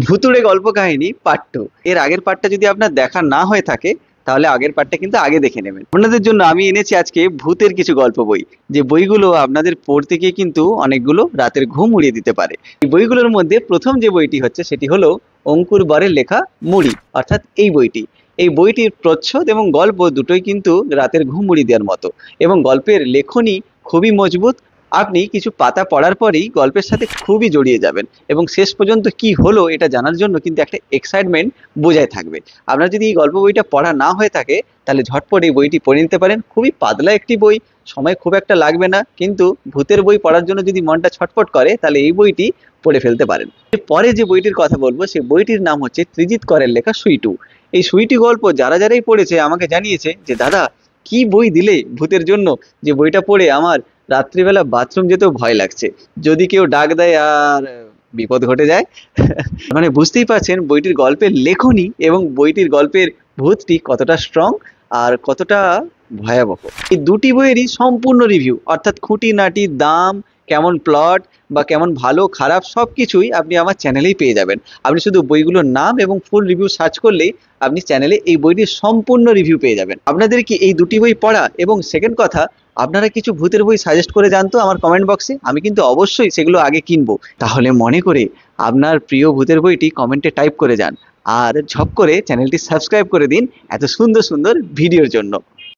ভুতুড়ে গল্প কাহিনী পার্ট 2। এর আগের পার্টটা যদি আপনার দেখা না হয়ে থাকে তাহলে আগের পার্টটা কিন্তু আগে দেখে নেবেন। আপনাদের জন্য আমি এনেছি আজকে ভূতের কিছু গল্প বই, যে বইগুলো আপনাদের পড়তে গিয়ে কিন্তু অনেকগুলো রাতের ঘুম উড়িয়ে দিতে পারে। এই বইগুলোর মধ্যে প্রথম যে বইটি হচ্ছে সেটি হলো অঙ্কুর বরের লেখা মুড়ি, অর্থাৎ এই বইটি। এই বইটির প্রচ্ছদ এবং গল্প দুটোই কিন্তু রাতের ঘুম উড়িয়ে দেওয়ার মতো, এবং গল্পের লেখনী খুবই মজবুত। আপনি কিছু পাতা পড়ার পরেই গল্পের সাথে খুবই জড়িয়ে যাবেন, এবং শেষ পর্যন্ত কি হলো এটা জানার জন্য কিন্তু একটা এক্সাইটমেন্ট বজায় থাকবে। আপনার যদি এই গল্প বইটা পড়া না হয়ে থাকে তাহলে ঝটপট এই বইটি পড়ে নিতে পারেন। খুবই পাতলা একটি বই, সময় খুব একটা লাগবে না, কিন্তু ভূতের বই পড়ার জন্য যদি মনটা ছটফট করে তাহলে এই বইটি পড়ে ফেলতে পারেন। পরে যে বইটির কথা বলবো সেই বইটির নাম হচ্ছে ত্রিজিৎ করের লেখা সুইটু। এই সুইটি গল্প যারাই পড়েছে আমাকে জানিয়েছে যে দাদা কি বই দিলে ভূতের জন্য, যে বইটা পড়ে আমার রাত্রিবেলা বাথরুম যেতেও ভয় লাগছে, যদি কেউ ডাক দেয় আর বিপদ ঘটে যায়। মানে বুঝতেই পারছেন বইটির গল্পের লেখনী এবং বইটির গল্পের ভূতটি কতটা স্ট্রং আর কতটা ভয়াবহ। এই দুটি বইয়েরই সম্পূর্ণ রিভিউ, অর্থাৎ খুঁটিনাটি দাম, কেমন প্লট বা কেমন ভালো খারাপ সবকিছুই আপনি আমার চ্যানেলেই পেয়ে যাবেন। আপনি শুধু বইগুলোর নাম এবং ফুল রিভিউ সার্চ করলেই আপনি চ্যানেলে এই বইটির সম্পূর্ণ রিভিউ পেয়ে যাবেন। আপনাদের কি এই দুটি বই পড়া? এবং সেকেন্ড কথা, আপনারা কিছু ভূতের বই সাজেস্ট করে জানতো আমার কমেন্ট বক্সে, আমি কিন্তু অবশ্যই সেগুলো আগে কিনবো। তাহলে মনে করে আপনার প্রিয় ভূতের বইটি কমেন্টে টাইপ করে যান, আর ঝপ করে চ্যানেলটি সাবস্ক্রাইব করে দিন এত সুন্দর সুন্দর ভিডিওর জন্য।